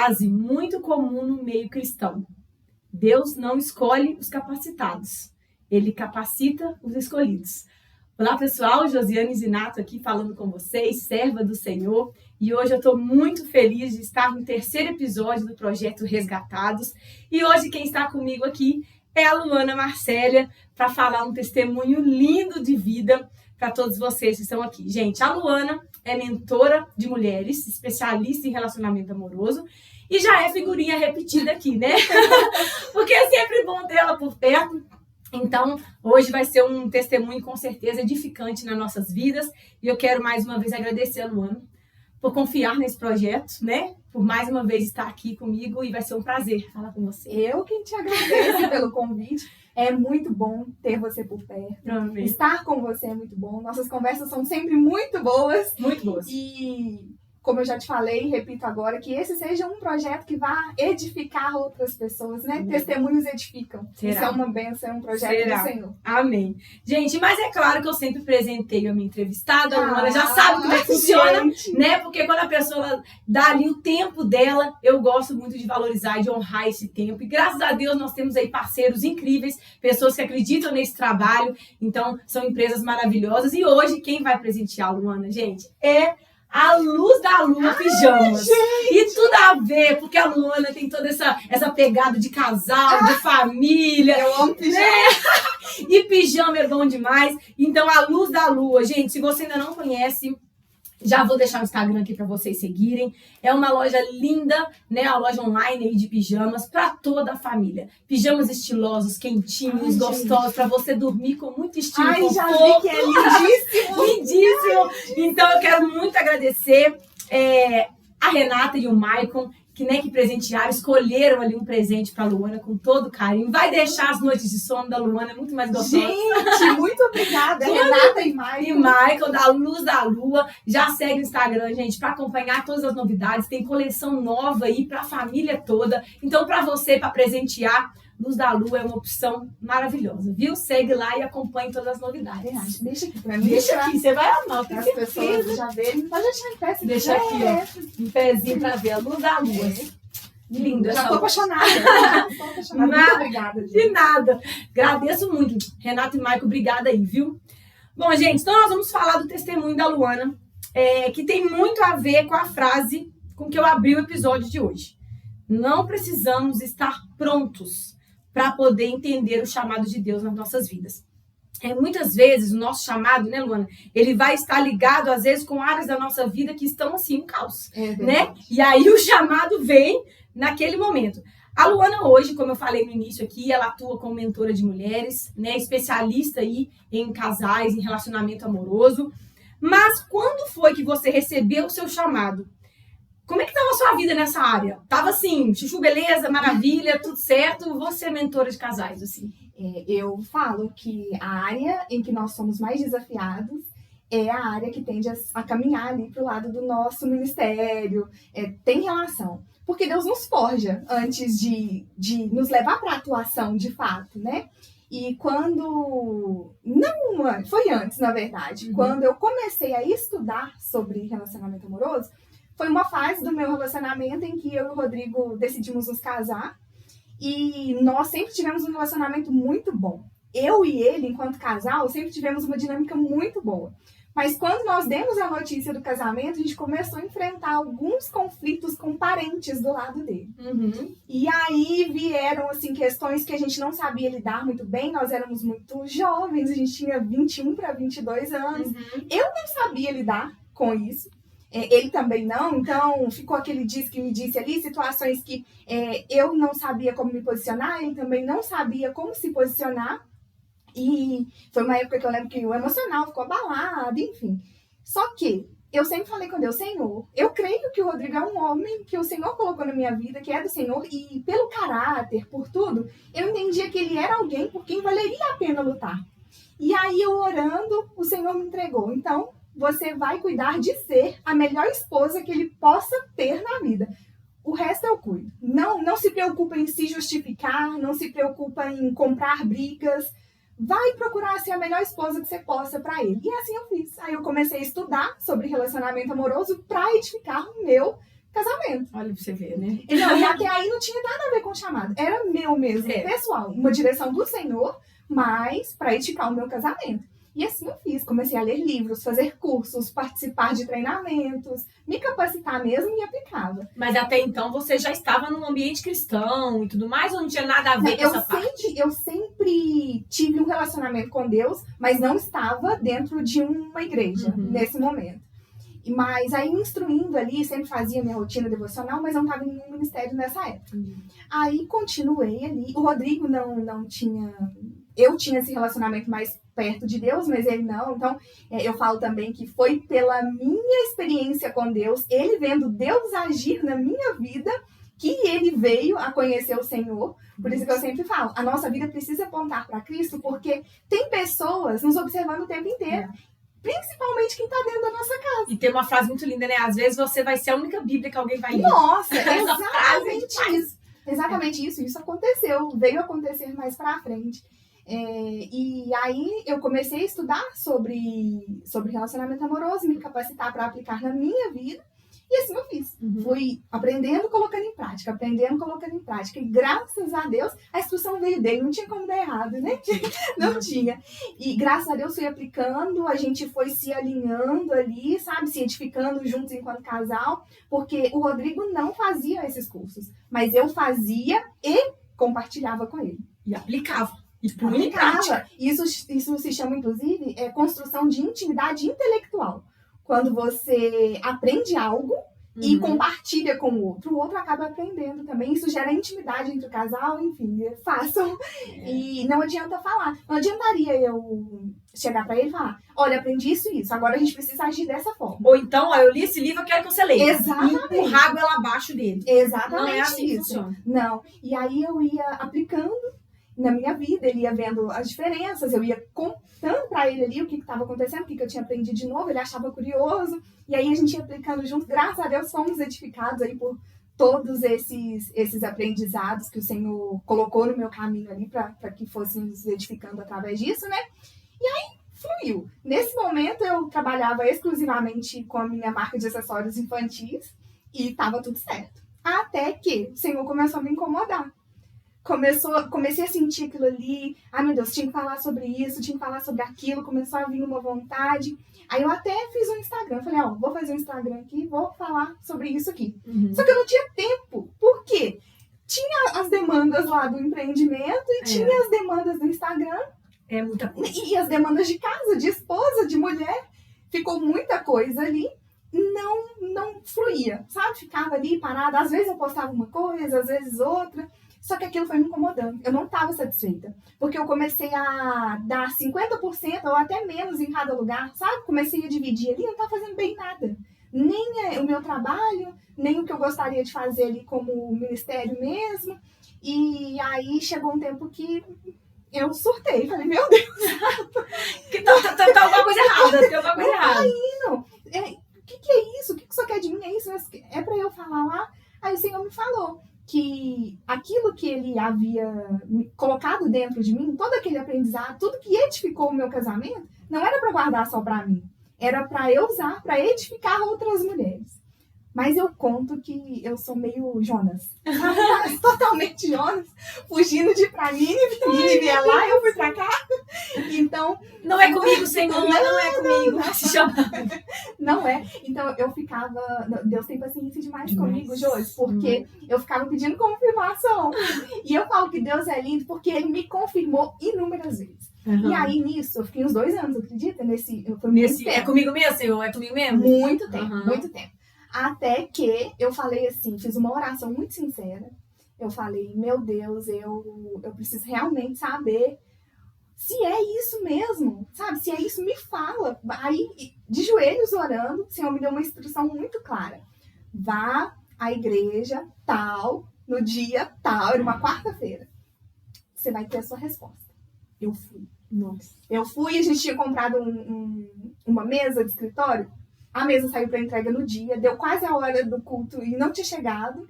frase muito comum no meio cristão. Deus não escolhe os capacitados, Ele capacita os escolhidos. Olá pessoal, Josiane Zinato aqui falando com vocês, serva do Senhor. E hoje eu estou muito feliz de estar no terceiro episódio do projeto Resgatados. E hoje quem está comigo aqui é a Luana Marcélia para falar um testemunho lindo de vida para todos vocês que estão aqui. Gente, a Luana é mentora de mulheres, especialista em relacionamento amoroso e já é figurinha repetida aqui, né? Porque é sempre bom ter ela por perto. Então, hoje vai ser um testemunho com certeza edificante nas nossas vidas. E eu quero mais uma vez agradecer a Luana por confiar nesse projeto, né? Por mais uma vez estar aqui comigo e vai ser um prazer falar com você. Eu quem te agradeço pelo convite. É muito bom ter você por perto. Amém. Estar com você é muito bom. Nossas conversas são sempre muito boas. Muito boas. E, como eu já te falei e repito agora, que esse seja um projeto que vá edificar outras pessoas, né? Testemunhos edificam. Será? Isso é uma bênção, é um projeto do Senhor. Amém. Gente, mas é claro que eu sempre presenteio a minha entrevistada. A Luana já sabe como é que funciona, né? Porque quando a pessoa dá ali o tempo dela, eu gosto muito de valorizar e de honrar esse tempo. E graças a Deus nós temos aí parceiros incríveis, pessoas que acreditam nesse trabalho. Então, são empresas maravilhosas. E hoje, quem vai presentear a Luana, gente, é a Luz da Lua Pijamas. E tudo a ver, porque a Luana tem toda essa pegada de casal, de família. Eu amo pijama. Né? E pijama é bom demais. Então, a Luz da Lua, gente, se você ainda não conhece, já vou deixar o Instagram aqui para vocês seguirem. É uma loja linda, né? Uma loja online aí de pijamas para toda a família. Pijamas estilosos, quentinhos, gostosos, para você dormir com muito estilo e conforto. Já vi que é lindíssimo. Lindíssimo. Então eu quero muito agradecer a Renata e o Maicon, que presentearam, escolheram ali um presente para a Luana com todo carinho. Vai deixar as noites de sono da Luana muito mais gostosas. Gente, muito obrigada, Renata e Maicon. E Maicon, da Luz da Lua. Já segue o Instagram, gente, para acompanhar todas as novidades. Tem coleção nova aí para a família toda. Então, para você, para presentear, Luz da Lua é uma opção maravilhosa, viu? Segue lá e acompanhe todas as novidades. Deixa aqui pra mim. Deixa aqui, você vai amar. As pessoas já verem. Pode deixar em pé. Deixa aqui, ó. Um pezinho pra ver a Luz da Lua. Linda. Já tô apaixonada. Muito obrigada, gente. De nada. Agradeço muito. Renata e Maicon, obrigada aí, viu? Bom, gente, então nós vamos falar do testemunho da Luana, que tem muito a ver com a frase com que eu abri o episódio de hoje. Não precisamos estar prontos para poder entender o chamado de Deus nas nossas vidas. Muitas vezes o nosso chamado, né, Luana, ele vai estar ligado às vezes com áreas da nossa vida que estão assim, um caos, né? E aí o chamado vem naquele momento. A Luana hoje, como eu falei no início aqui, ela atua como mentora de mulheres, né, especialista aí em casais, em relacionamento amoroso. Mas quando foi que você recebeu o seu chamado? Como é que estava a sua vida nessa área? Tava assim, chuchu beleza, maravilha, tudo certo? Você é mentora de casais, assim? Eu falo que a área em que nós somos mais desafiados é a área que tende a caminhar ali para o lado do nosso ministério. Tem relação. Porque Deus nos forja antes de nos levar para a atuação de fato, né? E quando... Não, foi antes, na verdade. Quando eu comecei a estudar sobre relacionamento amoroso, foi uma fase do meu relacionamento em que eu e o Rodrigo decidimos nos casar. E nós sempre tivemos um relacionamento muito bom. Eu e ele, enquanto casal, sempre tivemos uma dinâmica muito boa. Mas quando nós demos a notícia do casamento, a gente começou a enfrentar alguns conflitos com parentes do lado dele. E aí vieram assim, questões que a gente não sabia lidar muito bem. Nós éramos muito jovens, a gente tinha 21 para 22 anos. Eu não sabia lidar com isso. Ele também não, então ficou aquele diz que me disse ali, situações que eu não sabia como me posicionar, ele também não sabia como se posicionar, e foi uma época que eu lembro que o emocional ficou abalado, enfim. Só que eu sempre falei com Deus, Senhor, eu creio que o Rodrigo é um homem que o Senhor colocou na minha vida, que é do Senhor, e pelo caráter, por tudo, eu entendia que ele era alguém por quem valeria a pena lutar. E aí eu orando, o Senhor me entregou, então você vai cuidar de ser a melhor esposa que ele possa ter na vida. O resto eu cuido. Não se preocupa em se justificar, não se preocupa em comprar brigas. Vai procurar ser a melhor esposa que você possa para ele. E assim eu fiz. Aí eu comecei a estudar sobre relacionamento amoroso para edificar o meu casamento. Olha pra você ver, né? Não, e até aí não tinha nada a ver com chamado. Era meu mesmo, pessoal. Uma direção do Senhor, mas para edificar o meu casamento. E assim eu fiz. Comecei a ler livros, fazer cursos, participar de treinamentos, me capacitar mesmo e aplicava. Mas até então você já estava num ambiente cristão e tudo mais, ou não tinha nada a ver com essa parte? Eu sempre tive um relacionamento com Deus, mas não estava dentro de uma igreja nesse momento. Mas aí instruindo ali, sempre fazia minha rotina devocional, mas não estava em nenhum ministério nessa época. Aí continuei ali. O Rodrigo não tinha... Eu tinha esse relacionamento mais perto de Deus, mas ele não. Então, eu falo também que foi pela minha experiência com Deus, ele vendo Deus agir na minha vida, que ele veio a conhecer o Senhor. Por isso que eu sempre falo, a nossa vida precisa apontar para Cristo, porque tem pessoas nos observando o tempo inteiro. Principalmente quem está dentro da nossa casa. E tem uma frase muito linda, né? Às vezes você vai ser a única Bíblia que alguém vai ler. Nossa, exatamente isso. Exatamente isso. Isso aconteceu. Veio acontecer mais pra frente. E aí eu comecei a estudar sobre relacionamento amoroso, me capacitar para aplicar na minha vida. E assim eu fiz. Fui aprendendo, colocando em prática. Aprendendo, colocando em prática. E graças a Deus, a instrução veio dele. Não tinha como dar errado, né? Não tinha. E graças a Deus fui aplicando. A gente foi se alinhando ali, sabe? Se edificando juntos enquanto casal. Porque o Rodrigo não fazia esses cursos. Mas eu fazia e compartilhava com ele. E aplicava. E punha em prática. Isso se chama, inclusive, construção de intimidade intelectual. Quando você aprende algo e compartilha com o outro acaba aprendendo também. Isso gera intimidade entre o casal, enfim, façam. E não adianta falar. Não adiantaria eu chegar pra ele e falar, olha, aprendi isso e isso, agora a gente precisa agir dessa forma. Ou então, eu li esse livro, eu quero que você leia. Exatamente. E empurrar ela abaixo dele. Exatamente. Não é assim isso. Que funciona. Não. E aí eu ia aplicando na minha vida, ele ia vendo as diferenças, eu ia contando para ele ali o que estava acontecendo, o que eu tinha aprendido de novo, ele achava curioso, e aí a gente ia aplicando junto, graças a Deus fomos edificados aí por todos esses aprendizados que o Senhor colocou no meu caminho ali para que fôssemos edificando através disso, né? E aí fluiu. Nesse momento eu trabalhava exclusivamente com a minha marca de acessórios infantis e estava tudo certo. Até que o Senhor começou a me incomodar. Comecei a sentir aquilo ali, ai meu Deus, tinha que falar sobre isso, tinha que falar sobre aquilo, começou a vir uma vontade. Aí eu até fiz um Instagram, falei, vou fazer um Instagram aqui, vou falar sobre isso aqui. Só que eu não tinha tempo, por quê? Tinha as demandas lá do empreendimento e tinha as demandas do Instagram. É muita coisa. E as demandas de casa, de esposa, de mulher. Ficou muita coisa ali. Não fluía, sabe? Ficava ali parada. Às vezes eu postava uma coisa, às vezes outra. Só que aquilo foi me incomodando. Eu não estava satisfeita. Porque eu comecei a dar 50% ou até menos em cada lugar, sabe? Comecei a dividir ali, eu não estava fazendo bem nada. Nem o meu trabalho, nem o que eu gostaria de fazer ali como ministério mesmo. E aí chegou um tempo que eu surtei. Falei, meu Deus. Que tá alguma coisa errada. Tem alguma coisa errada. O que é isso? O que o senhor quer de mim? É isso? É para eu falar lá? Aí o Senhor me falou que aquilo que ele havia colocado dentro de mim, todo aquele aprendizado, tudo que edificou o meu casamento, não era para guardar só para mim. Era para eu usar, para edificar outras mulheres. Mas eu conto que eu sou meio Jonas. Totalmente Jonas. Fugindo de ir pra Nínive é lá, eu fui pra cá. Então... Não é comigo, Senhor. Não é comigo. Não se chama. Não é. Então eu ficava... Deus tem paciência demais comigo, Josi. Porque eu ficava pedindo confirmação. E eu falo que Deus é lindo porque Ele me confirmou inúmeras vezes. E aí, nisso, eu fiquei uns 2 anos, acredita? É comigo mesmo, Senhor? É comigo mesmo? Muito tempo, muito tempo. Até que eu falei assim, fiz uma oração muito sincera. Eu falei, meu Deus, eu preciso realmente saber se é isso mesmo, sabe? Se é isso, me fala. Aí, de joelhos orando, o Senhor me deu uma instrução muito clara. Vá à igreja tal, no dia tal, era uma quarta-feira. Você vai ter a sua resposta. Eu fui. Nossa. Eu fui, a gente tinha comprado uma mesa de escritório. A mesa saiu para entrega no dia, deu quase a hora do culto e não tinha chegado.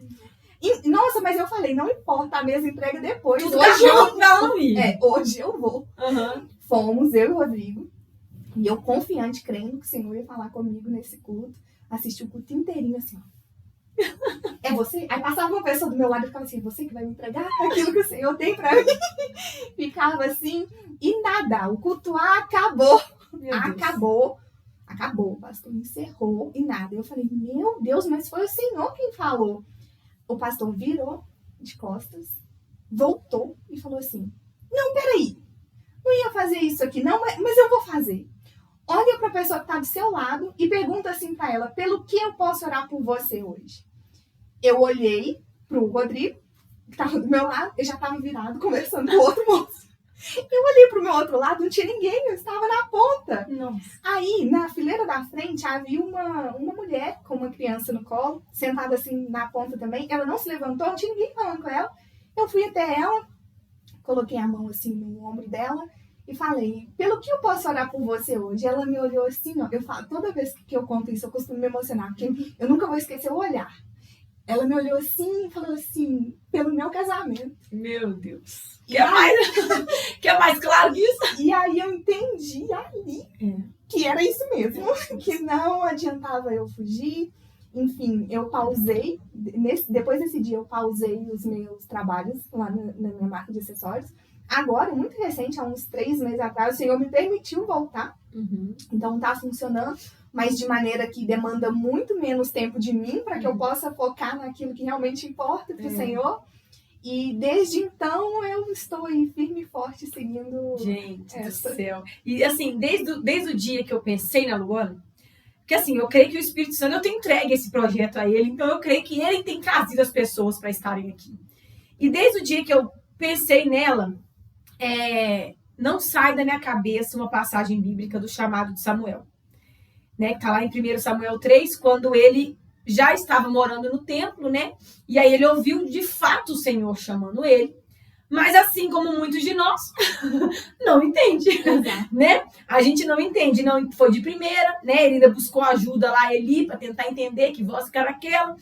E, nossa, mas eu falei, não importa, a mesa entrega depois. Tudo hoje eu não ia. Hoje eu vou. Fomos, eu e o Rodrigo. E eu confiante, crendo que o Senhor ia falar comigo nesse culto. Assisti o culto inteirinho assim, ó. É você? Aí passava uma pessoa do meu lado e ficava assim, você que vai me entregar aquilo que o Senhor tem pra mim? Ficava assim, e nada, o culto acabou. Acabou, o pastor encerrou e nada. Eu falei, meu Deus, mas foi o Senhor quem falou. O pastor virou de costas, voltou e falou assim, não, peraí, não ia fazer isso aqui não, mas eu vou fazer. Olha para a pessoa que está do seu lado e pergunta assim para ela, pelo que eu posso orar por você hoje? Eu olhei pro Rodrigo, que estava do meu lado, ele já estava virado conversando com o outro moço. Eu olhei pro meu outro lado, não tinha ninguém, eu estava na ponta. Nossa. Aí, na fileira da frente, havia uma mulher com uma criança no colo, sentada assim na ponta também. Ela não se levantou, não tinha ninguém falando com ela. Eu fui até ela, coloquei a mão assim no ombro dela e falei, pelo que eu posso orar por você hoje? Ela me olhou assim, ó. Eu falo, toda vez que eu conto isso, eu costumo me emocionar, porque eu nunca vou esquecer o olhar. Ela me olhou assim e falou assim, pelo meu casamento. Meu Deus. Quer mais claro que isso? E aí eu entendi ali que era isso mesmo. Que não adiantava eu fugir. Enfim, eu pausei. Depois desse dia eu pausei os meus trabalhos lá na minha marca de acessórios. Agora, muito recente, há uns 3 meses atrás, o Senhor me permitiu voltar. Então tá funcionando, mas de maneira que demanda muito menos tempo de mim para que eu possa focar naquilo que realmente importa para o Senhor. E desde então eu estou aí firme e forte seguindo. Gente do céu. E assim, desde o dia que eu pensei na Luana, porque assim, eu creio que o Espírito Santo, eu tenho entregue esse projeto a ele, então eu creio que ele tem trazido as pessoas para estarem aqui. E desde o dia que eu pensei nela, não sai da minha cabeça uma passagem bíblica do chamado de Samuel. Né, que está lá em 1 Samuel 3, quando ele já estava morando no templo, né? E aí ele ouviu de fato o Senhor chamando ele. Mas assim como muitos de nós, não entende, né? A gente não entende, não foi de primeira, né? Ele ainda buscou ajuda lá, Eli, para tentar entender que voz que era aquela.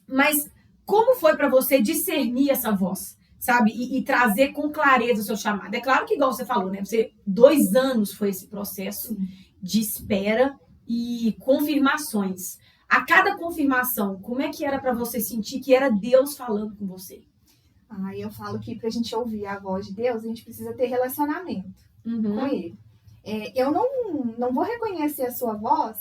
Mas como foi para você discernir essa voz, sabe? E trazer com clareza o seu chamado? É claro que, igual você falou, né? 2 anos foi esse processo de espera e confirmações. A cada confirmação, como é que era para você sentir que era Deus falando com você? Eu falo que pra gente ouvir a voz de Deus, a gente precisa ter relacionamento com Ele. Eu não vou reconhecer a sua voz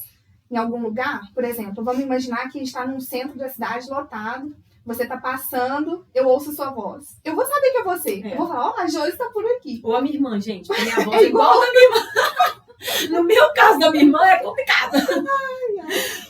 em algum lugar. Por exemplo, vamos imaginar que está num centro da cidade lotado, você está passando, eu ouço sua voz. Eu vou saber que é você. Eu vou falar, a Joyce está por aqui. Ou a minha irmã, gente. A minha voz é igual a minha irmã. No meu caso da minha irmã é complicado.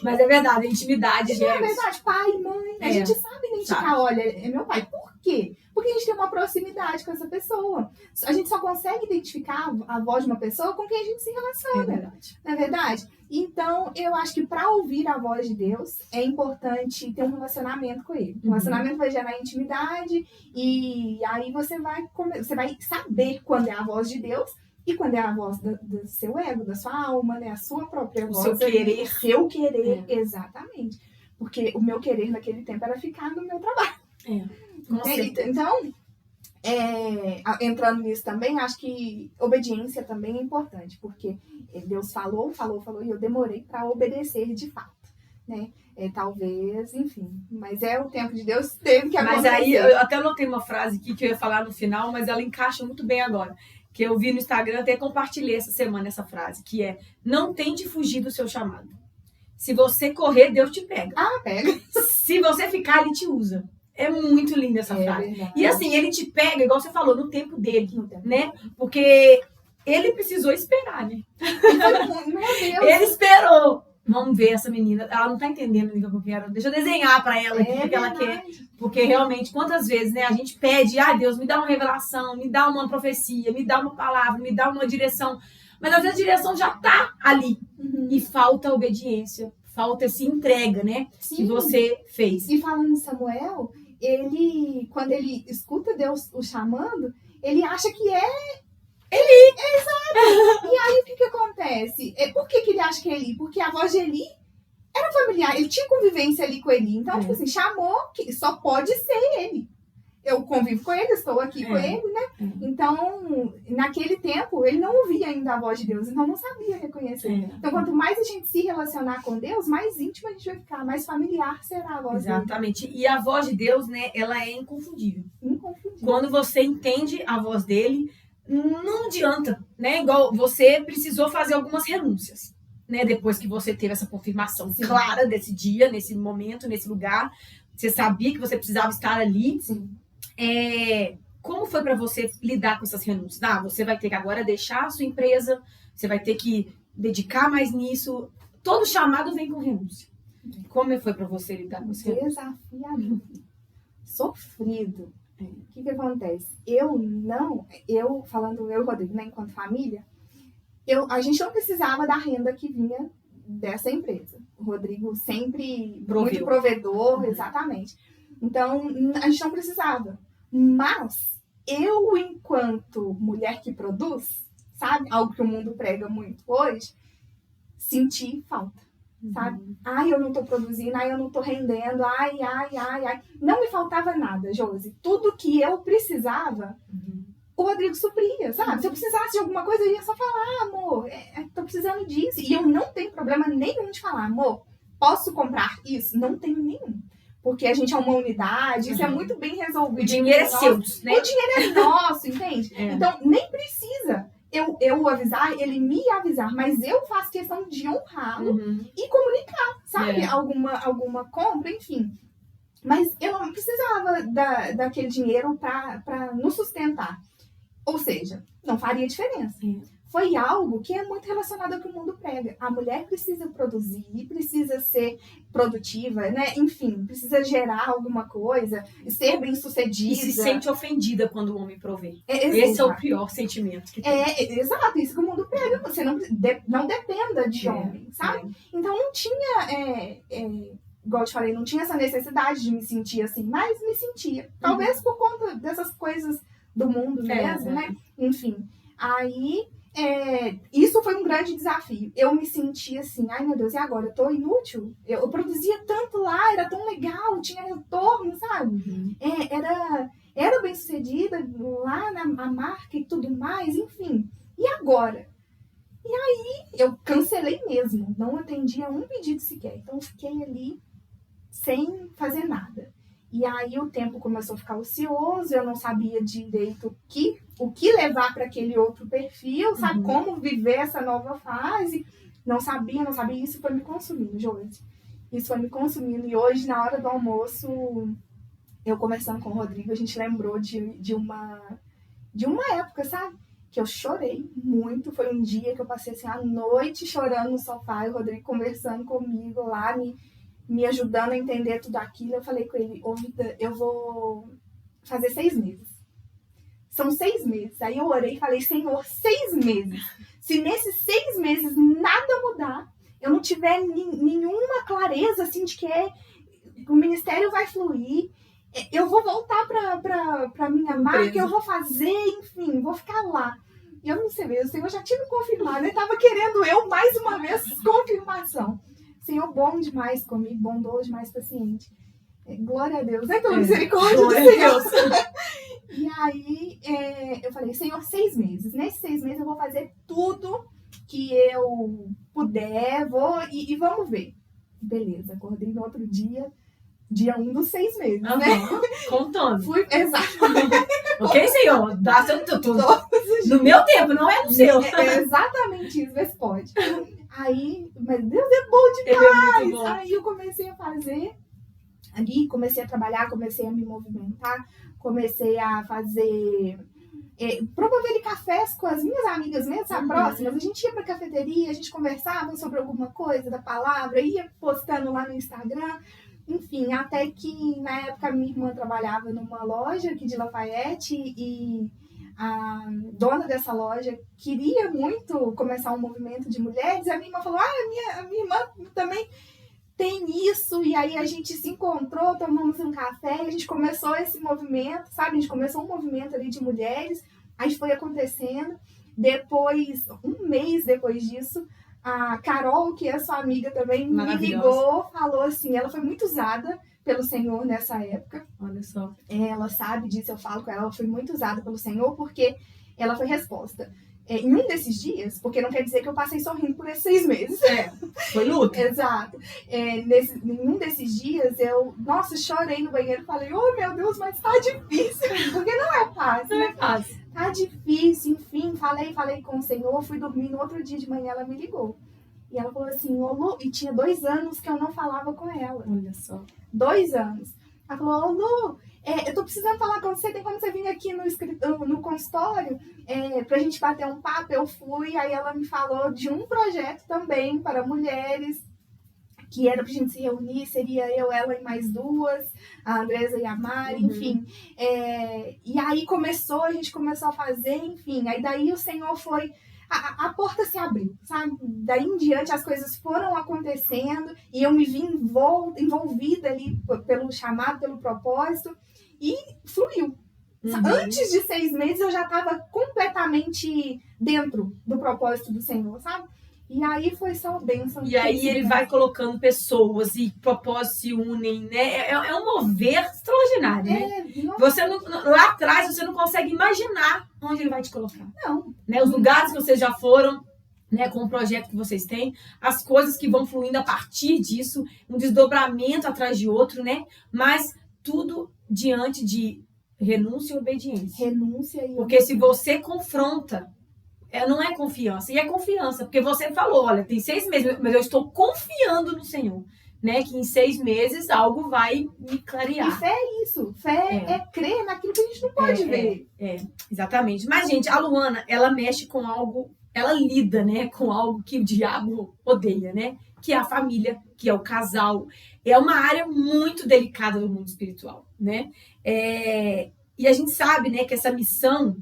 Mas é verdade, a intimidade, gente. É verdade, pai, mãe. A gente sabe identificar, olha, é meu pai. Por quê? Porque a gente tem uma proximidade com essa pessoa. A gente só consegue identificar a voz de uma pessoa com quem a gente se relaciona. É verdade. Não é verdade? Então, eu acho que para ouvir a voz de Deus, é importante ter um relacionamento com Ele. O relacionamento vai gerar intimidade e aí você vai saber quando é a voz de Deus e quando é a voz do seu ego, da sua alma, né? A sua própria voz. O seu querer. O seu querer, exatamente. Porque o meu querer naquele tempo era ficar no meu trabalho. Então, entrando nisso também, acho que obediência também é importante, porque Deus falou, e eu demorei para obedecer de fato, né? Talvez, enfim, mas o tempo de Deus, teve que acontecer. Mas aí, eu até anotei uma frase aqui que eu ia falar no final, mas ela encaixa muito bem agora, que eu vi no Instagram, até compartilhei essa semana essa frase, que é: não tente fugir do seu chamado. Se você correr, Deus te pega. Pega. Se você ficar, Ele te usa. É muito linda essa frase. Verdade. E assim, Ele te pega, igual você falou, no tempo dele, né? Porque Ele precisou esperar, né? Meu Deus. Ele esperou. Vamos ver essa menina. Ela não tá entendendo o que eu quero. Deixa eu desenhar pra ela aqui o que ela quer. Porque realmente, quantas vezes, né, a gente pede, Deus, me dá uma revelação, me dá uma profecia, me dá uma palavra, me dá uma direção. Mas às vezes a direção já tá ali. E falta obediência, falta essa entrega, né? Sim. Que você fez. E falando em Samuel, quando ele escuta Deus o chamando, ele acha que é Eli. Exato. E aí o que acontece? Por que ele acha que é Eli? Porque a voz de Eli era familiar, ele tinha convivência ali com Eli. Então, tipo assim, chamou, que só pode ser ele. eu convivo com ele, estou aqui com ele, né? Então, naquele tempo, ele não ouvia ainda a voz de Deus, então não sabia reconhecer. Então, quanto mais a gente se relacionar com Deus, mais íntimo a gente vai ficar, mais familiar será a voz dele. Exatamente. E a voz de Deus, né, ela é inconfundível. Inconfundível. Quando você entende a voz dele, não adianta, né? Igual você precisou fazer algumas renúncias, né? Depois que você teve essa confirmação clara desse dia, nesse momento, nesse lugar, você sabia que você precisava estar ali. Sim. Como foi para você lidar com essas renúncias? Você vai ter que agora deixar a sua empresa, você vai ter que dedicar mais nisso. Todo chamado vem com renúncia. Como foi para você lidar com isso? Desafiador. Sofrido. O que acontece? Falando eu e o Rodrigo, né, enquanto família, a gente não precisava da renda que vinha dessa empresa. O Rodrigo sempre muito provedor, exatamente. Então, a gente não precisava. Mas eu, enquanto mulher que produz, sabe? Algo que o mundo prega muito hoje, senti falta. Sabe? Ai, eu não tô produzindo, ai, eu não tô rendendo, ai. Não me faltava nada, Josi. Tudo que eu precisava, o Rodrigo supria, sabe? Se eu precisasse de alguma coisa, eu ia só falar, amor, tô precisando disso. E eu não tenho problema nenhum de falar, amor, posso comprar isso? Não tenho nenhum. Porque a gente é uma unidade, isso é muito bem resolvido. O dinheiro é seu, né? O dinheiro é nosso, entende? Então, nem precisa eu avisar, ele me avisar, mas eu faço questão de honrá-lo e comunicar, sabe? Alguma compra, enfim. Mas eu não precisava daquele dinheiro para nos sustentar. Ou seja, não faria diferença. Foi algo que é muito relacionado ao que o mundo prega. A mulher precisa produzir, precisa ser produtiva, né? Enfim, precisa gerar alguma coisa, ser bem-sucedida. E se sente ofendida quando o homem provê. Esse é o pior sentimento que tem. Exato, isso que o mundo prega. Você não dependa de homem, sabe? Então não tinha, igual eu te falei, não tinha essa necessidade de me sentir assim, mas me sentia. Talvez por conta dessas coisas do mundo mesmo, né? Enfim, aí... isso foi um grande desafio. Eu me senti assim, ai meu Deus, e agora? Eu tô inútil? Eu produzia tanto lá, era tão legal, tinha retorno, sabe? Era bem sucedida lá na marca e tudo mais, enfim. E agora? E aí eu cancelei mesmo, não atendi a um pedido sequer. Então fiquei ali sem fazer nada. E aí o tempo começou a ficar ocioso, eu não sabia direito o que levar para aquele outro perfil, sabe? Como viver essa nova fase. Não sabia, isso foi me consumindo, Josi. Isso foi me consumindo. E hoje, na hora do almoço, eu conversando com o Rodrigo, a gente lembrou de uma época, sabe? Que eu chorei muito. Foi um dia que eu passei assim, a noite chorando no sofá, e o Rodrigo conversando comigo lá, me ajudando a entender tudo aquilo. Eu falei com ele, Vida, eu vou fazer 6 meses. São 6 meses. Aí eu orei e falei, Senhor, 6 meses. Se nesses 6 meses nada mudar, eu não tiver nenhuma clareza assim de que o ministério vai fluir, eu vou voltar para minha marca, eu vou fazer, enfim, vou ficar lá. E eu não sei mesmo, o Senhor já tinha me confirmado, ele estava querendo eu mais uma vez confirmação. Senhor bom demais comigo, bondoso demais, paciente. Glória a Deus, né? Pela misericórdia do Senhor. E aí, eu falei, Senhor, 6 meses. Nesses 6 meses eu vou fazer tudo que eu puder, e vamos ver. Beleza, acordei no outro dia 1 dos 6 meses, né? Contando. Exatamente. Ok, Senhor? Dá seu tudo. No meu tempo, não é no seu. É exatamente isso, vê se pode. Aí, mas Deus é bom demais. Ele é muito bom. Aí eu comecei a fazer ali, comecei a trabalhar, comecei a me movimentar, comecei a fazer, promover cafés com as minhas amigas mesmo, sabe, próximas. A gente ia pra cafeteria, a gente conversava sobre alguma coisa da palavra, ia postando lá no Instagram. Enfim, até que na época minha irmã trabalhava numa loja aqui de Lafayette e a dona dessa loja queria muito começar um movimento de mulheres. E a minha irmã falou, a minha irmã também tem isso. E aí a gente se encontrou, tomamos um café e a gente começou esse movimento, sabe? A gente começou um movimento ali de mulheres. Aí foi acontecendo. Depois, 1 mês depois disso, a Carol, que é sua amiga também, me ligou, falou assim, ela foi muito usada pelo Senhor nessa época. Olha só. Ela sabe disso, eu falo com ela foi muito usada pelo Senhor, porque ela foi resposta. Em um desses dias, porque não quer dizer que eu passei sorrindo por esses 6 meses. Foi luta. Exato. Em um desses dias, nossa, chorei no banheiro e falei, oh meu Deus, mas tá difícil, porque não é fácil. Não é fácil. Tá difícil, enfim, falei com o Senhor, fui dormir, no outro dia de manhã ela me ligou. E ela falou assim, ô Lu, e tinha 2 anos que eu não falava com ela. Olha só. 2 anos. Ela falou, ô Lu, eu tô precisando falar com você, tem como você vir aqui no consultório pra gente bater um papo? Eu fui, aí ela me falou de um projeto também para mulheres, que era pra gente se reunir, seria eu, ela e mais 2, a Andresa e a Mari, enfim. E aí a gente começou a fazer, enfim, aí daí o Senhor foi... A porta se abriu, sabe? Daí em diante as coisas foram acontecendo e eu me vi envolvida ali pelo chamado, pelo propósito e fluiu. Antes de 6 meses eu já estava completamente dentro do propósito do Senhor, sabe? E aí foi só bênção. E aí ele vai colocando pessoas e propósitos se unem, né? É um mover extraordinário, né? Você lá atrás você não consegue imaginar onde ele vai te colocar. Não. Né? Os lugares que vocês já foram, né? Com o projeto que vocês têm, as coisas que vão fluindo a partir disso, um desdobramento atrás de outro, né? Mas tudo diante de renúncia e obediência. Porque se você confronta, não é confiança. E é confiança, porque você falou, olha, tem 6 meses, mas eu estou confiando no Senhor, né? Que em 6 meses algo vai me clarear. E fé é isso. Fé é crer naquilo que a gente não pode ver. Exatamente. Mas, gente, a Luana, ela mexe com algo, ela lida, né? Com algo que o diabo odeia, né? Que é a família, que é o casal. É uma área muito delicada do mundo espiritual, né? E a gente sabe, né, que essa missão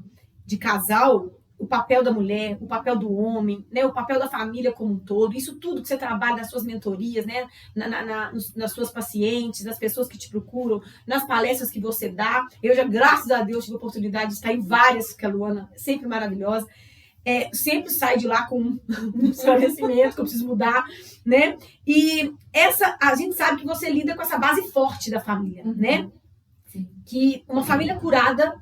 de casal, o papel da mulher, o papel do homem, né, o papel da família como um todo, isso tudo que você trabalha nas suas mentorias, né, nas suas pacientes, nas pessoas que te procuram, nas palestras que você dá. Eu já, graças a Deus, tive a oportunidade de estar em várias, que a Luana é sempre maravilhosa. Sempre sai de lá com um esclarecimento que eu preciso mudar, né? E a gente sabe que você lida com essa base forte da família, né? Sim. Que uma família curada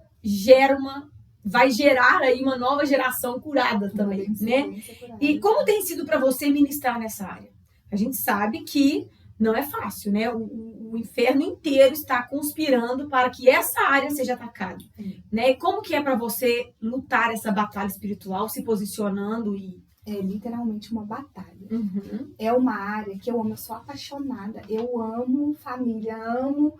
vai gerar aí uma nova geração curada também, né? E como tem sido para você ministrar nessa área? A gente sabe que não é fácil, né? O inferno inteiro está conspirando para que essa área seja atacada, né? E como que é para você lutar essa batalha espiritual, se posicionando e... É literalmente uma batalha. É uma área que eu amo, eu sou apaixonada. Eu amo família, amo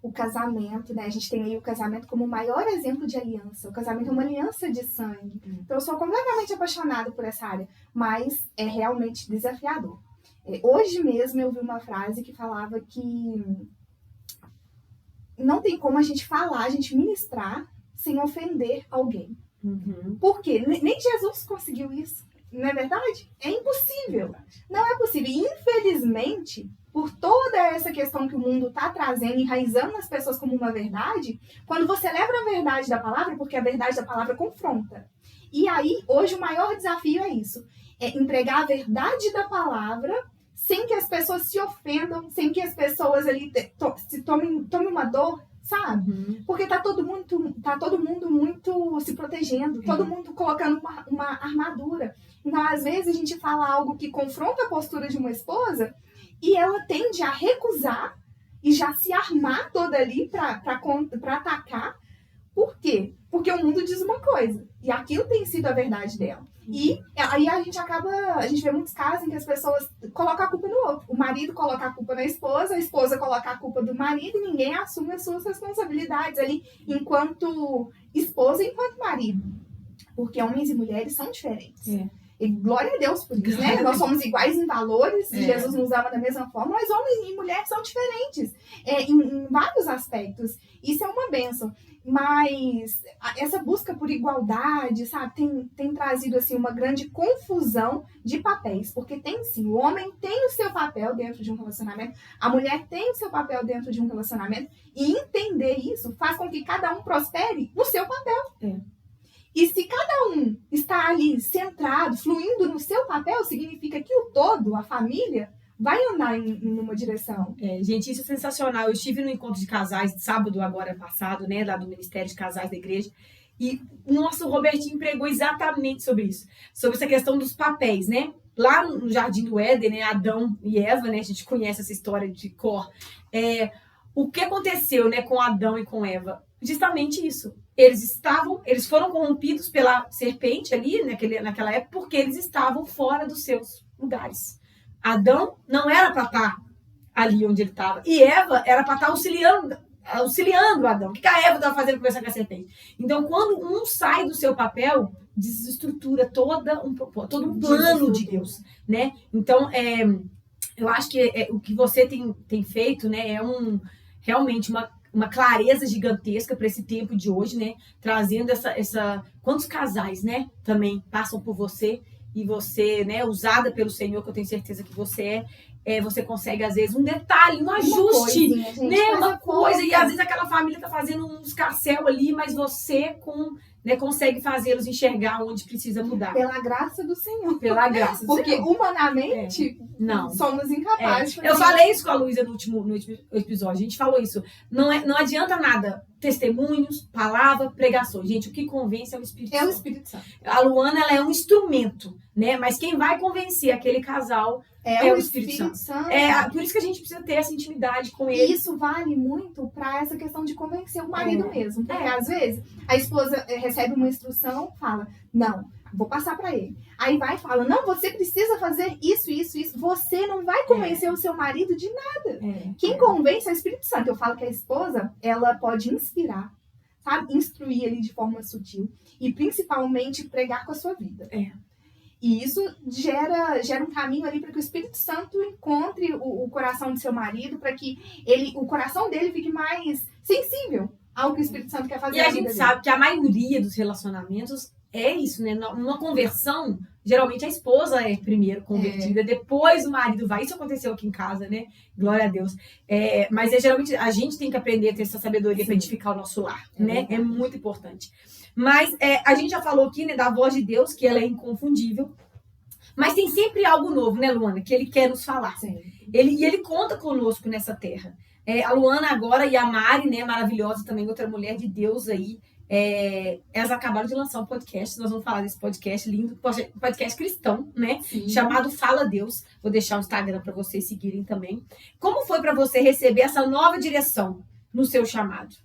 o casamento, né? A gente tem aí o casamento como o maior exemplo de aliança. O casamento é uma aliança de sangue. Então eu sou completamente apaixonada por essa área, mas é realmente desafiador. Hoje mesmo eu vi uma frase que falava que não tem como a gente ministrar sem ofender alguém. Por quê? Nem Jesus conseguiu isso. Não é verdade? É impossível. Não é possível. E, infelizmente, por toda essa questão que o mundo está trazendo, enraizando nas pessoas como uma verdade, quando você leva a verdade da palavra, porque a verdade da palavra confronta. E aí, hoje, o maior desafio é isso. É entregar a verdade da palavra sem que as pessoas se ofendam, sem que as pessoas ali tomem uma dor, sabe? Porque tá todo mundo muito se protegendo, todo mundo colocando uma armadura. Então, às vezes, a gente fala algo que confronta a postura de uma esposa e ela tende a recusar e já se armar toda ali para atacar. Por quê? Porque o mundo diz uma coisa e aquilo tem sido a verdade dela. E aí a gente vê muitos casos em que as pessoas colocam a culpa no outro. O marido coloca a culpa na esposa, a esposa coloca a culpa do marido e ninguém assume as suas responsabilidades ali enquanto esposa e enquanto marido. Porque homens e mulheres são diferentes. E glória a Deus por isso, né? Nós somos iguais em valores, Jesus nos ama da mesma forma, mas homens e mulheres são diferentes em vários aspectos. Isso é uma bênção. Mas essa busca por igualdade, sabe, tem trazido assim, uma grande confusão de papéis. Porque tem sim, o homem tem o seu papel dentro de um relacionamento, a mulher tem o seu papel dentro de um relacionamento. E entender isso faz com que cada um prospere no seu papel. E se cada está ali centrado, fluindo no seu papel, significa que o todo, a família, vai andar numa direção. Gente, isso é sensacional. Eu estive no encontro de casais, sábado agora passado, né, lá do Ministério de Casais da Igreja, e o nosso Robertinho pregou exatamente sobre isso, sobre essa questão dos papéis, né? Lá no Jardim do Éden, né, Adão e Eva, né, a gente conhece essa história de cor. O que aconteceu, né, com Adão e com Eva? Justamente isso. Eles foram corrompidos pela serpente ali, naquela época, porque eles estavam fora dos seus lugares. Adão não era para estar ali onde ele estava, e Eva era para estar auxiliando Adão. O que a Eva estava fazendo conversando com a serpente? Então, quando um sai do seu papel, desestrutura todo um plano de Deus, né? Então, eu acho que o que você tem feito, né, realmente uma clareza gigantesca para esse tempo de hoje, né? Trazendo essa... Quantos casais, né, também passam por você e você, né, usada pelo Senhor, que eu tenho certeza que você você consegue, às vezes, um detalhe, um ajuste, né? Uma coisa, e às vezes aquela família tá fazendo um escarcéu ali, mas você consegue fazê-los enxergar onde precisa mudar. Pela graça do Senhor. Pela graça do Porque Senhor. Humanamente, não somos incapazes. Eu falei isso com a Luísa no último episódio, a gente falou isso. Não adianta nada testemunhos, palavra, pregações. Gente, o que convence é o Espírito Santo. É o Espírito Santo. A Luana, ela é um instrumento, né? Mas quem vai convencer aquele casal é o Espírito Santo. Por isso que a gente precisa ter essa intimidade com ele. E isso vale muito para essa questão de convencer o marido mesmo. Porque às vezes a esposa recebe uma instrução, fala, não, vou passar para ele. Aí vai e fala, não, você precisa fazer isso, isso, isso. Você não vai convencer o seu marido de nada. Quem convence é o Espírito Santo. Eu falo que a esposa, ela pode inspirar, sabe? Instruir ele de forma sutil. E principalmente pregar com a sua vida. E isso gera um caminho ali para que o Espírito Santo encontre o coração do seu marido, para que o coração dele fique mais sensível ao que o Espírito Santo quer fazer. E a gente sabe que a maioria dos relacionamentos é isso, né? Numa conversão, geralmente a esposa é primeiro convertida, depois o marido vai. Isso aconteceu aqui em casa, né? Glória a Deus. Mas geralmente a gente tem que aprender a ter essa sabedoria para edificar o nosso lar, né? É muito importante. Mas a gente já falou aqui, né, da voz de Deus, que ela é inconfundível. Mas tem sempre algo novo, né, Luana, que ele quer nos falar. Sim. Ele conta conosco nessa terra. A Luana agora e a Mari, né, maravilhosa também, outra mulher de Deus aí, elas acabaram de lançar um podcast, nós vamos falar desse podcast lindo, podcast cristão, né, chamado Fala Deus. Vou deixar o Instagram para vocês seguirem também. Como foi para você receber essa nova direção no seu chamado?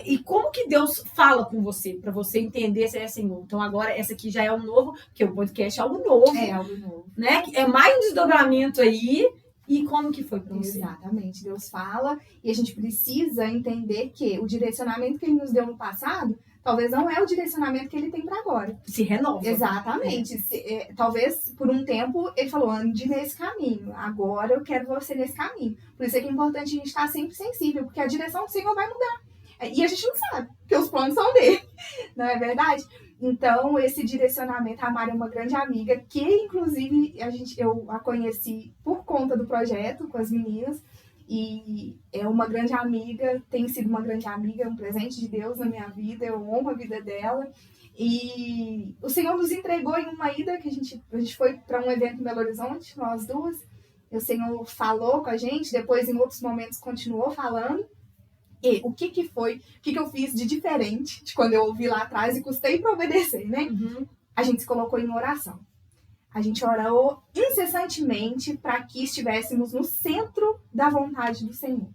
E como que Deus fala com você, para você entender se é Senhor? Então agora essa aqui já é um novo, porque o podcast é algo novo. É algo novo. Né? É mais um desdobramento aí. E como que foi para você? Exatamente, Deus fala e a gente precisa entender que o direcionamento que Ele nos deu no passado, talvez não é o direcionamento que Ele tem para agora. Se renova. Exatamente. Talvez por um tempo Ele falou, ande nesse caminho, agora eu quero você nesse caminho. Por isso é que é importante a gente estar sempre sensível, porque a direção do Senhor vai mudar. E a gente não sabe, porque os planos são dele, não é verdade? Então, esse direcionamento, a Mari é uma grande amiga, que inclusive eu a conheci por conta do projeto com as meninas, e é uma grande amiga, tem sido uma grande amiga, um presente de Deus na minha vida, eu honro a vida dela. E o Senhor nos entregou em uma ida, que a gente foi para um evento em Belo Horizonte, nós duas, e o Senhor falou com a gente, depois em outros momentos continuou falando. E o que foi, o que eu fiz de diferente de quando eu ouvi lá atrás e custei para obedecer, né? A gente se colocou em oração. A gente orou incessantemente para que estivéssemos no centro da vontade do Senhor.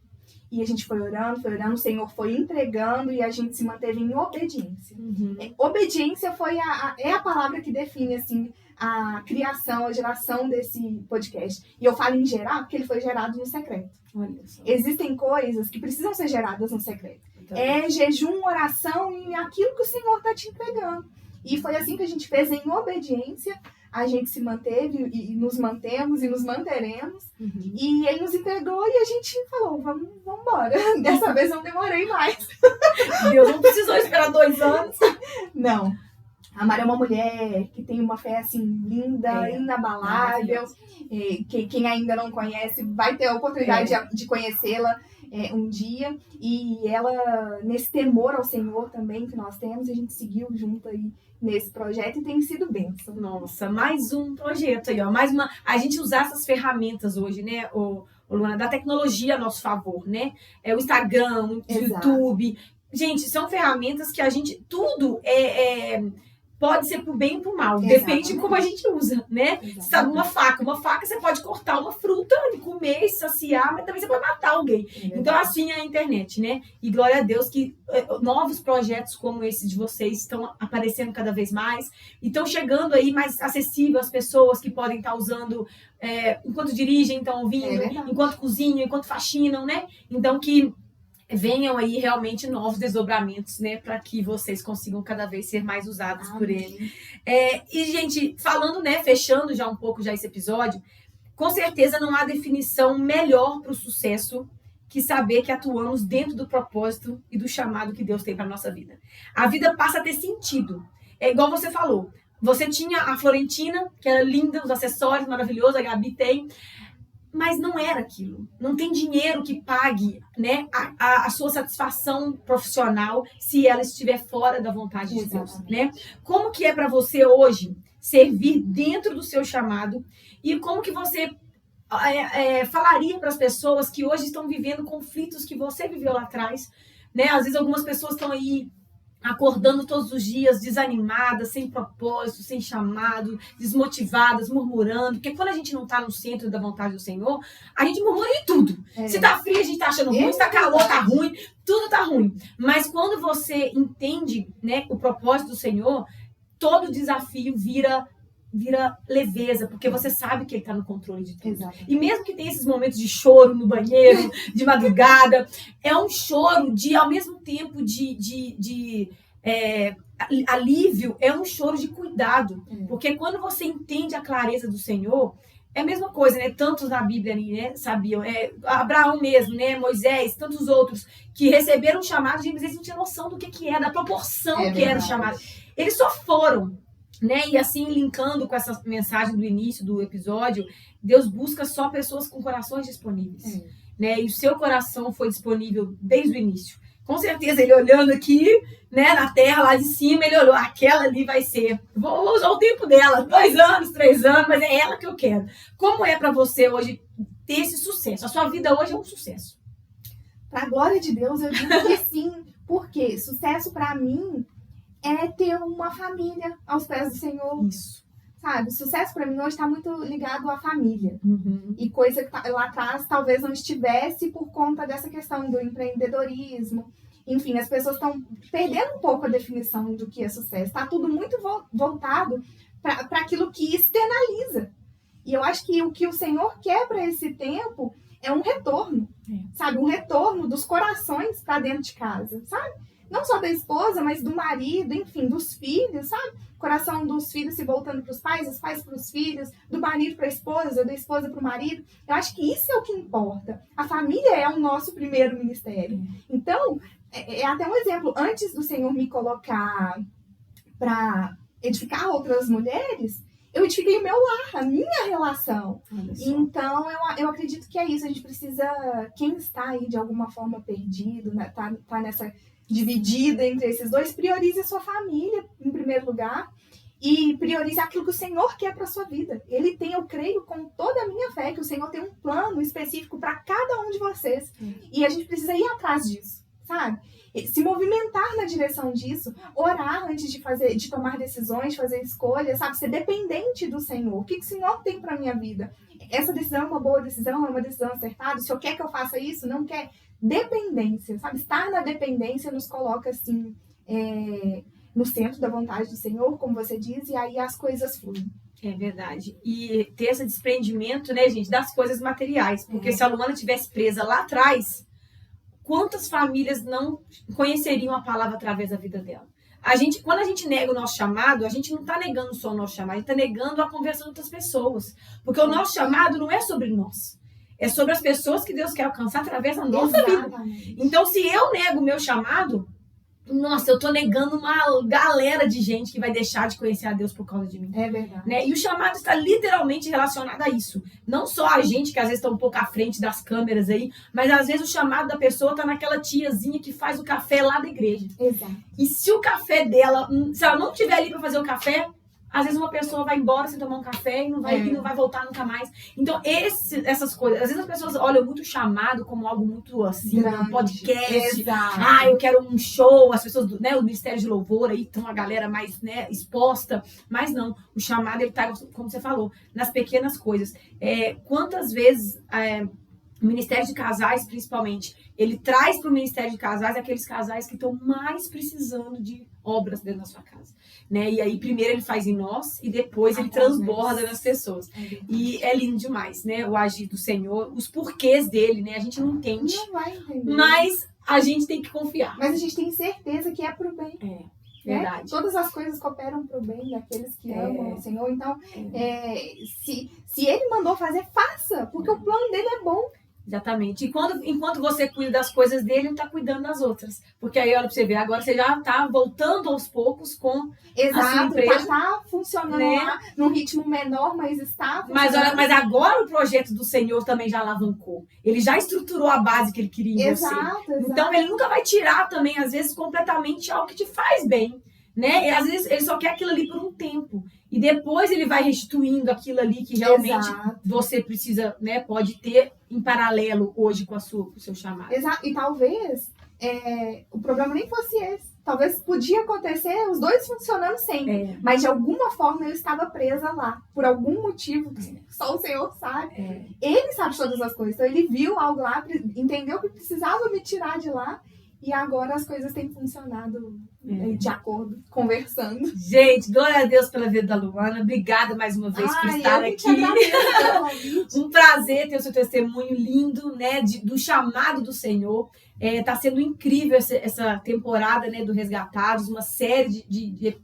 E a gente foi orando, o Senhor foi entregando e a gente se manteve em obediência. Obediência é a palavra que define, assim, a criação, a geração desse podcast. E eu falo em gerar porque ele foi gerado no secreto. Existem coisas que precisam ser geradas no secreto. É jejum, oração e aquilo que o Senhor está te entregando. E foi assim que a gente fez em obediência. A gente se manteve e nos mantemos e nos manteremos. E ele nos entregou e a gente falou, vamos embora. Dessa vez não demorei mais. Deus não precisou esperar 2 anos. Não. A Mari é uma mulher que tem uma fé assim linda, inabalável. Quem ainda não conhece vai ter a oportunidade de conhecê-la. um dia, e ela, nesse temor ao Senhor também que nós temos, a gente seguiu junto aí nesse projeto e tem sido bênção. Nossa, mais um projeto aí, ó. Mais uma. A gente usar essas ferramentas hoje, né, Luana, da tecnologia a nosso favor, né? O Instagram, o YouTube. Gente, são ferramentas que a gente. Tudo pode ser pro bem ou pro mal. Depende de como a gente usa, né? Você sabe, uma faca você pode cortar uma fruta e comer e saciar, mas também você pode matar alguém. Então, assim é a internet, né? E glória a Deus que novos projetos como esse de vocês estão aparecendo cada vez mais e estão chegando aí mais acessível às pessoas que podem estar usando enquanto dirigem, estão ouvindo, enquanto cozinham, enquanto faxinam, né? Então, que venham aí realmente novos desdobramentos, né, para que vocês consigam cada vez ser mais usados por ele. E, gente, falando, né, fechando já um pouco já esse episódio, com certeza não há definição melhor para o sucesso que saber que atuamos dentro do propósito e do chamado que Deus tem para nossa vida. A vida passa a ter sentido. É igual você falou, você tinha a Florentina, que era linda, os acessórios maravilhosos, a Gabi tem, mas não era aquilo. Não tem dinheiro que pague, né, a sua satisfação profissional se ela estiver fora da vontade de Deus, né? Como que é para você hoje servir dentro do seu chamado e como que você falaria para as pessoas que hoje estão vivendo conflitos que você viveu lá atrás, né? Às vezes algumas pessoas estão aí acordando todos os dias, desanimadas, sem propósito, sem chamado, desmotivadas, murmurando. Porque quando a gente não está no centro da vontade do Senhor, a gente murmura de tudo. Se tá frio, a gente tá achando ruim. Se tá calor, tá ruim. Tudo tá ruim. Mas quando você entende, né, o propósito do Senhor, todo desafio vira leveza, porque você sabe que ele está no controle de tudo. E mesmo que tenha esses momentos de choro no banheiro, de madrugada, é um choro de, ao mesmo tempo, de alívio, é um choro de cuidado. Porque quando você entende a clareza do Senhor, é a mesma coisa, né? Tantos na Bíblia ali, né, sabiam. Abraão mesmo, né? Moisés, tantos outros que receberam o chamado, mas eles não tinham noção do que era, da proporção que era o chamado. Eles só foram. Né? E assim, linkando com essa mensagem do início do episódio, Deus busca só pessoas com corações disponíveis. Né? E o seu coração foi disponível desde o início. Com certeza, ele olhando aqui, né, na terra, lá de cima, ele olhou, aquela ali vai ser, vou usar o tempo dela, 2 anos, 3 anos, mas é ela que eu quero. Como é para você hoje ter esse sucesso? A sua vida hoje é um sucesso. Para a glória de Deus, eu digo que sim. Porque sucesso para mim é ter uma família aos pés do Senhor. Isso. Sabe? Sucesso para mim hoje está muito ligado à família. E coisa que lá atrás talvez não estivesse por conta dessa questão do empreendedorismo. Enfim, as pessoas estão perdendo um pouco a definição do que é sucesso. Está tudo muito voltado para aquilo que externaliza. E eu acho que o que o Senhor quer para esse tempo é um retorno. Sabe? Um retorno dos corações para dentro de casa. Sabe? Não só da esposa, mas do marido, enfim, dos filhos, sabe? O coração dos filhos se voltando para os pais, os pais para os filhos, do marido para a esposa, da esposa para o marido. Eu acho que isso é o que importa. A família é o nosso primeiro ministério. Então, é até um exemplo. Antes do Senhor me colocar para edificar outras mulheres, eu edifiquei o meu lar, a minha relação. Então, eu acredito que é isso. A gente precisa, quem está aí de alguma forma perdido, né, tá nessa dividida entre esses dois, priorize a sua família em primeiro lugar e priorize aquilo que o Senhor quer para a sua vida. Ele tem, eu creio com toda a minha fé, que o Senhor tem um plano específico para cada um de vocês. E a gente precisa ir atrás disso, sabe? Se movimentar na direção disso, orar antes de tomar decisões, de fazer escolhas, sabe? Ser dependente do Senhor. O que o Senhor tem para minha vida? Essa decisão é uma boa decisão, é uma decisão acertada? O Senhor quer que eu faça isso? Não quer? Dependência, sabe? Estar na dependência nos coloca, assim, no centro da vontade do Senhor, como você diz, e aí as coisas fluem. É verdade. E ter esse desprendimento, né, gente, das coisas materiais. Porque se a Luana tivesse presa lá atrás, quantas famílias não conheceriam a palavra através da vida dela? Quando a gente nega o nosso chamado, a gente não está negando só o nosso chamado, a gente está negando a conversão de outras pessoas. Porque o nosso chamado não é sobre nós. É sobre as pessoas que Deus quer alcançar através da nossa vida. Então, se eu nego o meu chamado, nossa, eu tô negando uma galera de gente que vai deixar de conhecer a Deus por causa de mim. É verdade. Né? E o chamado está literalmente relacionado a isso. Não só a gente, que às vezes está um pouco à frente das câmeras aí, mas às vezes o chamado da pessoa tá naquela tiazinha que faz o café lá da igreja. Exato. E se o café dela, se ela não estiver ali para fazer o café, às vezes uma pessoa vai embora sem tomar um café e não vai voltar nunca mais. Então, essas coisas, às vezes as pessoas olham muito o chamado como algo muito assim, um podcast. Exato. Eu quero um show, as pessoas, né, o Ministério de Louvor aí, tem uma galera mais, né, exposta. Mas não, o chamado, ele tá, como você falou, nas pequenas coisas. Quantas vezes o Ministério de Casais, principalmente, ele traz para o Ministério de Casais aqueles casais que estão mais precisando de obras dentro da sua casa, né? E aí, primeiro ele faz em nós e depois ele transborda nas pessoas. E é lindo demais, né? O agir do Senhor, os porquês dele, né? A gente não entende. Não vai entender. Mas a gente tem que confiar. Mas a gente tem certeza que é pro bem. Verdade. Né? Todas as coisas cooperam pro bem daqueles que amam o Senhor. Então, se ele mandou fazer, faça, porque o plano dele é bom. Exatamente. E enquanto você cuida das coisas dele, ele está cuidando das outras. Porque aí, olha pra você ver, agora você já está voltando aos poucos com a sua empresa. Tá funcionando, né? Lá, num ritmo menor, mas está funcionando. Mas agora o projeto do Senhor também já alavancou. Ele já estruturou a base que ele queria em você. Então, ele nunca vai tirar também, às vezes, completamente algo que te faz bem. Né? E às vezes ele só quer aquilo ali por um tempo. E depois ele vai restituindo aquilo ali que realmente você precisa, né, pode ter em paralelo hoje com o seu chamado. Exato. E talvez o problema nem fosse esse. Talvez podia acontecer os dois funcionando sempre. Mas de alguma forma eu estava presa lá. Por algum motivo que só o Senhor sabe. Ele sabe todas as coisas. Então ele viu algo lá, entendeu que precisava me tirar de lá. E agora as coisas têm funcionado de acordo, conversando. Gente, glória a Deus pela vida da Luana. Obrigada mais uma vez por estar aqui. Um prazer ter o seu testemunho lindo, né, do chamado do Senhor. Tá sendo incrível essa temporada, né, do Resgatados, uma série de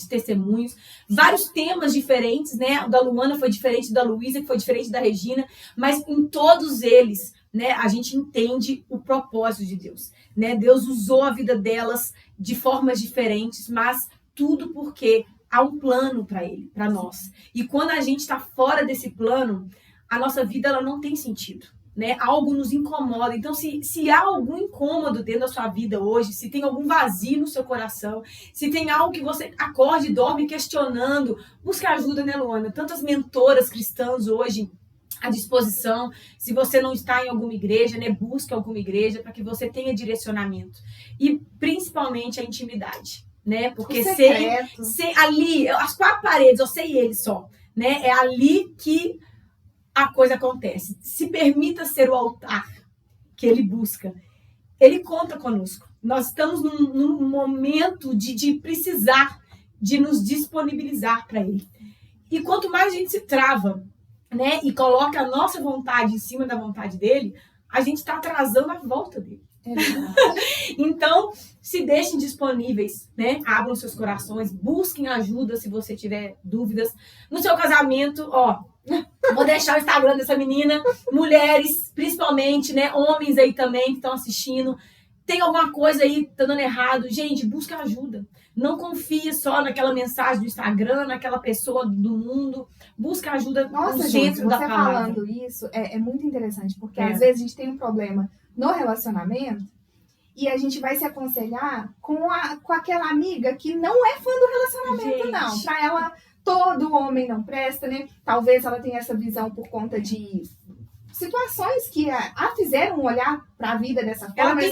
testemunhos, vários temas diferentes, né? O da Luana foi diferente da Luísa, que foi diferente da Regina, mas em todos eles, né, a gente entende o propósito de Deus, né? Deus usou a vida delas de formas diferentes, mas tudo porque há um plano para ele, para nós. E quando a gente está fora desse plano, a nossa vida ela não tem sentido, né? Algo nos incomoda. Então, se há algum incômodo dentro da sua vida hoje, se tem algum vazio no seu coração, se tem algo que você acorde e dorme questionando, busca ajuda, né, Luana? Tantas mentoras cristãs hoje à disposição. Se você não está em alguma igreja, né, busque alguma igreja para que você tenha direcionamento. E principalmente a intimidade, né? Porque sem ali, as quatro paredes, eu sei ele só, né? É ali que a coisa acontece. Se permita ser o altar que ele busca. Ele conta conosco. Nós estamos num momento de precisar de nos disponibilizar para ele. E quanto mais a gente se trava, né, e coloca a nossa vontade em cima da vontade dele, a gente está atrasando a volta dele. Então, se deixem disponíveis, né? Abram seus corações, busquem ajuda se você tiver dúvidas. No seu casamento, vou deixar o Instagram dessa menina, mulheres, principalmente, né? Homens aí também que estão assistindo. Tem alguma coisa aí que tá dando errado? Gente, busca ajuda. Não confie só naquela mensagem do Instagram, naquela pessoa do mundo. Busca ajuda dentro da palavra. Falando isso é muito interessante, porque às vezes a gente tem um problema no relacionamento e a gente vai se aconselhar com aquela amiga que não é fã do relacionamento, não. Pra ela, todo homem não presta, né? Talvez ela tenha essa visão por conta de situações que a fizeram olhar para a vida dessa forma. Ela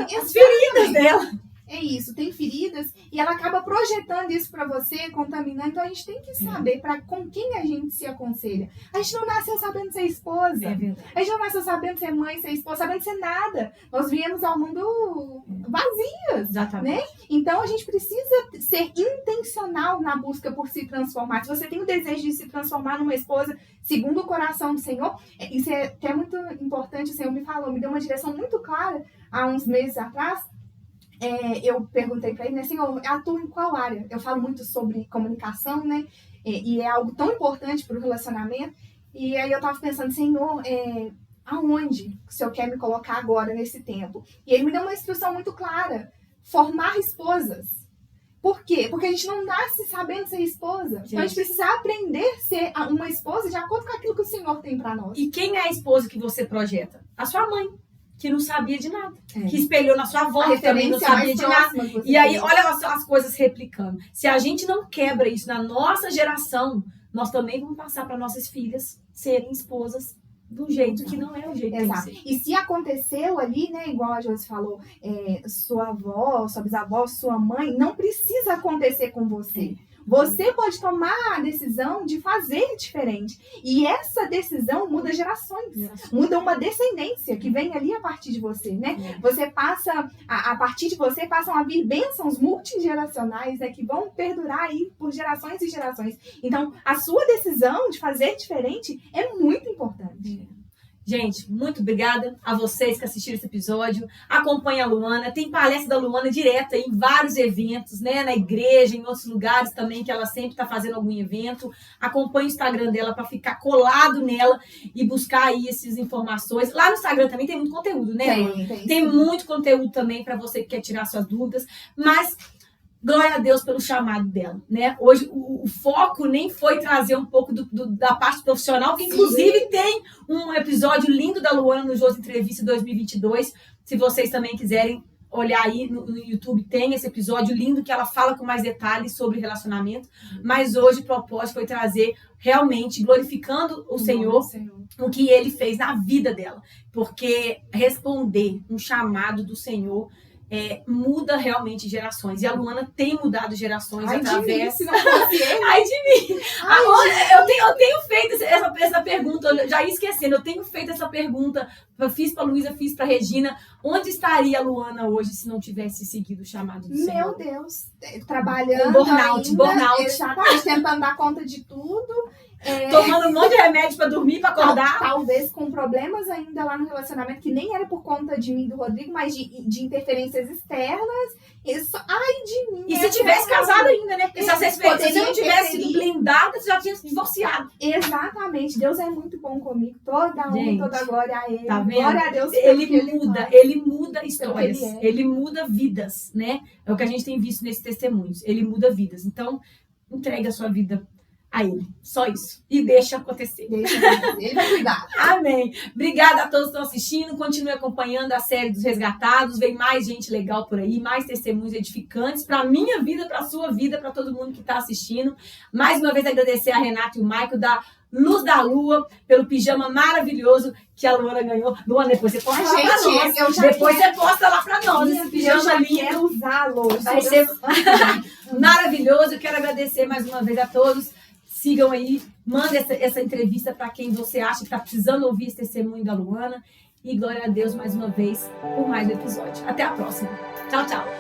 tem as feridas dela. É isso, tem feridas e ela acaba projetando isso para você, contaminando. Então a gente tem que saber com quem a gente se aconselha. A gente não nasceu sabendo ser esposa. A gente não nasceu sabendo ser mãe, ser esposa, sabendo ser nada. Nós viemos ao mundo vazias. Exatamente. Né? Então a gente precisa ser intencional na busca por se transformar. Se você tem o desejo de se transformar numa esposa segundo o coração do Senhor, isso é até muito importante. O Senhor me deu uma direção muito clara há uns meses atrás. Eu perguntei para ele, né, Senhor, eu atuo em qual área? Eu falo muito sobre comunicação, né? E é algo tão importante para o relacionamento. E aí eu estava pensando, Senhor, aonde o Senhor quer me colocar agora nesse tempo? E ele me deu uma instrução muito clara. formar esposas. Por quê? Porque a gente não nasce sabendo ser esposa. Então a gente precisa aprender a ser uma esposa de acordo com aquilo que o Senhor tem para nós. E quem é a esposa que você projeta? A sua mãe, que não sabia de nada. Que espelhou na sua avó, que também não sabia de nada. E aí, olha as coisas replicando. Se a gente não quebra isso na nossa geração, nós também vamos passar para nossas filhas serem esposas do jeito que não é o jeito. Exato. E se aconteceu ali, né, igual a Josi falou, sua avó, sua bisavó, sua mãe, não precisa acontecer com você. Você pode tomar a decisão de fazer diferente. E essa decisão muda gerações. Muda uma descendência que vem ali a partir de você, né? Você passa, a partir de você, passam a vir bênçãos multigeracionais, né? Que vão perdurar aí por gerações e gerações. Então, a sua decisão de fazer diferente é muito importante. Gente, muito obrigada a vocês que assistiram esse episódio. Acompanhe a Luana. Tem palestra da Luana direta em vários eventos, né? Na igreja, em outros lugares também, que ela sempre está fazendo algum evento. Acompanhe o Instagram dela para ficar colado nela e buscar aí essas informações. Lá no Instagram também tem muito conteúdo, né? Tem muito conteúdo também para você que quer tirar suas dúvidas. Mas glória a Deus pelo chamado dela, né? Hoje o foco nem foi trazer um pouco da parte profissional, que inclusive tem um episódio lindo da Luana no Josi Entrevista 2022. Se vocês também quiserem olhar aí no YouTube, tem esse episódio lindo que ela fala com mais detalhes sobre relacionamento. Mas hoje o propósito foi trazer realmente glorificando o Senhor, o que Ele fez na vida dela. Porque responder um chamado do Senhor muda realmente gerações. E a Luana tem mudado gerações através... De mim, se não fosse ele. Ai de mim! Eu tenho feito essa pergunta, eu já ia esquecendo, eu tenho feito essa pergunta, eu fiz para a Luísa, fiz para a Regina, onde estaria a Luana hoje se não tivesse seguido o chamado do Senhor? Meu Deus! Trabalhando burnout. Exatamente, tentando dar conta de tudo. Tomando um monte de remédio pra dormir, pra acordar. Talvez com problemas ainda lá no relacionamento, que nem era por conta de mim e do Rodrigo, mas de interferências externas. Isso, ai de mim. E se tivesse casado ainda, né? Porque se você não tivesse sido blindada, você já tinha se divorciado. Exatamente. Deus é muito bom comigo. Toda honra, toda glória a Ele. Tá vendo? Glória a Deus. Ele muda histórias. Ele muda vidas, né? É o que a gente tem visto nesses testemunhos. Ele muda vidas. Então, entregue a sua vida a Ele. Só isso. E deixa acontecer. Ele vai cuidar. Amém. Obrigada a todos que estão assistindo. Continue acompanhando a série dos Resgatados. Vem mais gente legal por aí. Mais testemunhos edificantes para a minha vida, para a sua vida, para todo mundo que está assistindo. Mais uma vez agradecer a Renata e o Michael da Luz da Lua pelo pijama maravilhoso que a Luana ganhou. Luana, depois você posta lá pra nós. Depois você posta lá pra nós. Esse pijama lindo. Eu quero usá-lo. Vai ser maravilhoso. Eu quero agradecer mais uma vez a todos. Sigam aí, manda essa entrevista para quem você acha que está precisando ouvir esse testemunho da Luana. E glória a Deus mais uma vez por mais um episódio. Até a próxima. Tchau, tchau.